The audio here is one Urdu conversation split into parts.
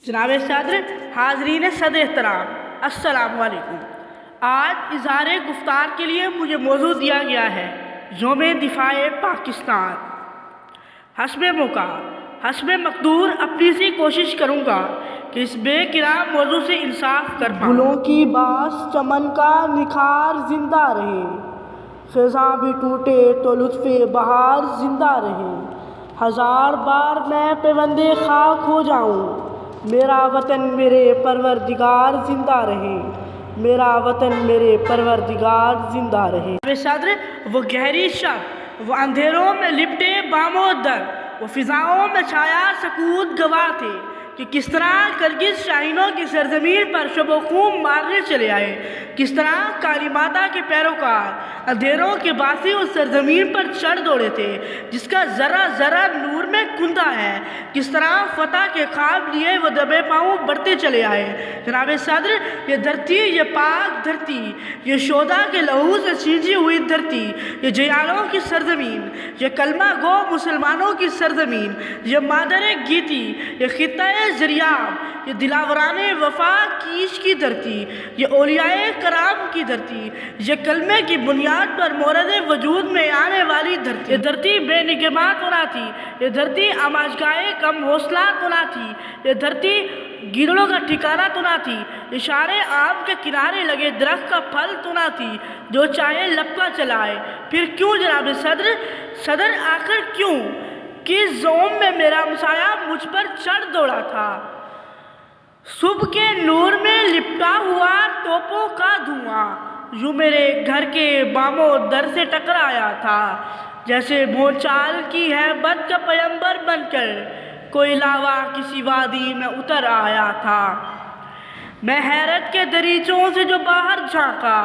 جناب صدر، حاضرین صد احترام، السلام علیکم۔ آج اظہار گفتار کے لیے مجھے موضوع دیا گیا ہے یوم دفاع پاکستان۔ حسب موقع، حسب مقدور اپنی سی کوشش کروں گا کہ اس بے کرام موضوع سے انصاف کر پاؤں۔ گلوں کی باس چمن کا نکھار زندہ رہے، خزاں بھی ٹوٹے تو لطف بہار زندہ رہے۔ ہزار بار میں پیوند خاک ہو جاؤں، میرا وطن میرے پروردگار زندہ رہے، میرا وطن میرے پروردگار زندہ رہے۔ جناب صدر، وہ گہری شب، وہ اندھیروں میں لپٹے بام و در، وہ فضاؤں میں چھایا سکوت گواہ تھے کہ کس طرح کرگس شاہینوں کی سرزمین پر شب و خون مارنے چلے آئے، کس طرح کالی ماتا کے پیروکار اندھیروں کے باسی اس سرزمین پر چڑھ دوڑے تھے جس کا ذرہ ذرہ نور میں کندہ ہے، کس طرح فتح کے خواب لیے وہ دبے پاؤں بڑھتے چلے آئے۔ جناب صدر، یہ دھرتی، یہ پاک دھرتی، یہ شہداء کے لہو سے سینچی ہوئی دھرتی، یہ جیالوں کی سرزمین، یہ کلمہ گو مسلمانوں کی سرزمین، یہ مادر گیتی، یہ خطہ زریاب، یہ دلاوران وفا کیش کی دھرتی، یہ اولیاء کرام کی دھرتی، یہ کلمے کی بنیاد پر مورد وجود میں آنے والی دھرتی۔ یہ دھرتی بے نگماں تو نہ تھی، یہ دھرتی آماجگاہ کم حوصلہ تو نہ تھی، یہ دھرتی گیدڑوں کا ٹھکانہ تو نہ تھی، اشارے آم کے کنارے لگے درخت کا پھل تو نہ تھی جو چاہے لپکا چلائے۔ پھر کیوں جناب صدر آخر کیوں؟ کس زوم میں میرا مسایہ مجھ پر چڑھ دوڑا تھا؟ صبح کے نور میں لپٹا ہوا توپوں کا دھواں یوں میرے گھر کے بام و در سے ٹکرایا تھا، جیسے بھونچال کی ہیبت کا پیمبر بن کر کوئی لاوا کسی وادی میں اتر آیا تھا۔ میں حیرت کے دریچوں سے جو باہر جھانکا،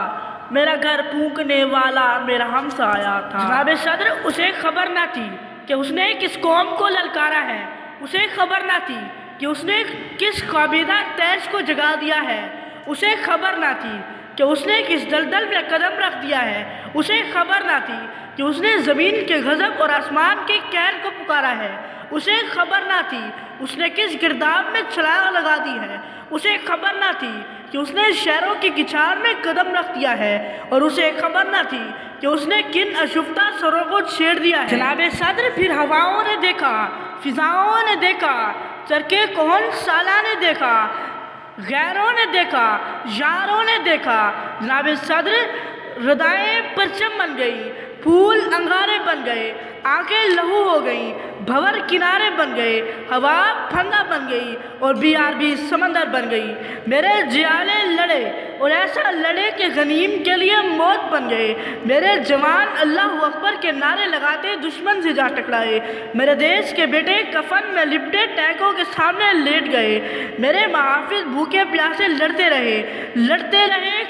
میرا گھر پھونکنے والا میرا ہمسایا تھا۔ جناب صدر، اسے خبر نہ تھی کہ اس نے کس قوم کو للکارا ہے، اسے خبر نہ تھی کہ اس نے کس خوابیدہ تیش کو جگا دیا ہے، اسے خبر نہ تھی کہ اس نے کس دلدل میں قدم رکھ دیا ہے، اسے خبر نہ تھی کہ اس نے زمین کے غضب اور آسمان کے قہر کو پکارا ہے، اسے خبر نہ تھی اس نے کس گرداب میں چھلانگ لگا دی ہے، اسے خبر نہ تھی کہ اس نے شہروں کی کچار میں قدم رکھ دیا ہے، اور اسے خبر نہ تھی کہ اس نے کن اشفتہ سروں کو چھیڑ دیا ہے۔ جناب صدر، پھر ہواؤں نے دیکھا، فضاؤں نے دیکھا، چرکے کون سالہ نے دیکھا، غیروں نے دیکھا، یاروں نے دیکھا۔ جناب صدر، ردائیں پرچم بن گئی، پھول انگارے بن گئے، آنکھیں لہو ہو گئیں، بھور کنارے بن گئے، ہوا پھندا بن گئی اور بیار بھی سمندر بن گئی۔ میرے جیالے لڑے اور ایسا لڑے کہ غنیم کے لیے موت بن گئے۔ میرے جوان اللہ اکبر کے نعرے لگاتے دشمن سے جا ٹکرائے۔ میرے دیش کے بیٹے کفن میں لپٹے ٹینکوں کے سامنے لیٹ گئے۔ میرے محافظ بھوکے پیاسے لڑتے رہے،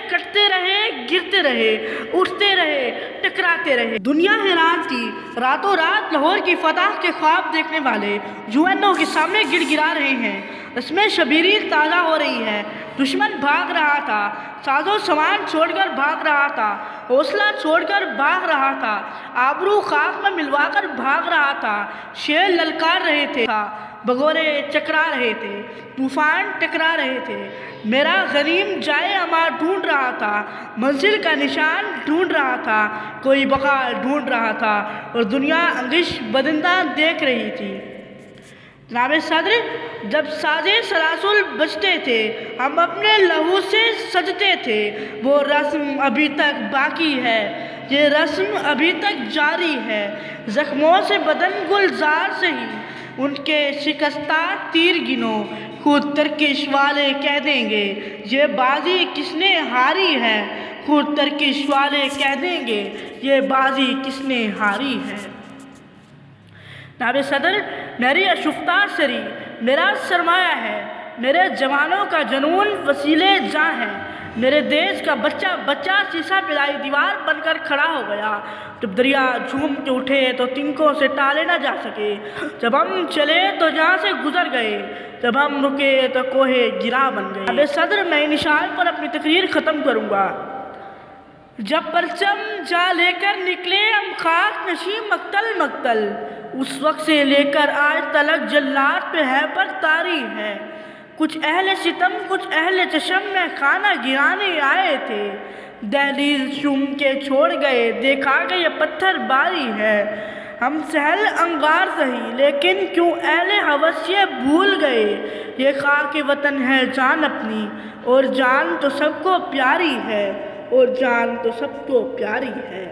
کٹتے رہے، گرتے رہے، اٹھتے رہے، ٹکراتے رہے۔ دنیا حیران تھی، راتوں رات لاہور کی فتح کے خواب دیکھنے والے UN کے سامنے گڑ گڑا رہے ہیں، رسمیں شبیری تازہ ہو رہی ہے۔ دشمن بھاگ رہا تھا، ساز و سامان چھوڑ کر بھاگ رہا تھا، حوصلہ چھوڑ کر بھاگ رہا تھا، آبرو خاک میں ملوا کر بھاگ رہا تھا۔ شیر للکار رہے تھے، بگورے چکرا رہے تھے، طوفان ٹکرا رہے تھے۔ میرا غنیم جائے اما ڈھونڈ رہا تھا، منزل کا نشان ڈھونڈ رہا تھا، کوئی بقا ڈھونڈ رہا تھا، اور دنیا انگش بدندہ دیکھ رہی تھی۔ جناب صدر، جب سازے سلاسل بجتے تھے، ہم اپنے لہو سے سجتے تھے۔ وہ رسم ابھی تک باقی ہے، یہ رسم ابھی تک جاری ہے۔ زخموں سے بدن گلزار سہی، ان کے شکستہ تیر گنو، خود ترکش والے کہہ دیں گے یہ بازی کس نے ہاری ہے، خود ترکش والے کہہ دیں گے یہ بازی کس نے ہاری ہے۔ جناب صدر، میری اشفتہ سری میرا سرمایہ ہے، میرے جوانوں کا جنون وسیلے جاں ہے۔ میرے دیش کا بچہ سیسا پلائی دیوار بن کر کھڑا ہو گیا۔ جب دریا جھوم کے اٹھے تو تنکوں سے ٹالے نہ جا سکے، جب ہم چلے تو جہاں سے گزر گئے، جب ہم رکے تو کوہ گرا بن گئے۔ جناب صدر، میں ان اشعار پر اپنی تقریر ختم کروں گا۔ جب پرچم جا لے کر نکلے ہم خاک نشیں مقتل، اس وقت سے لے کر آج تلک جلات پہ ہے پر طاری ہے۔ کچھ اہل ستم کچھ اہل چشم میں کھانا گرانے آئے تھے، دہلیز چوم کے چھوڑ گئے، دیکھا کہ یہ پتھر باری ہے۔ ہم سہل انگار سہی لیکن کیوں اہل ہوس یہ بھول گئے، یہ خاک وطن ہے جان اپنی، اور جان تو سب کو پیاری ہے، اور جان تو سب کو پیاری ہے۔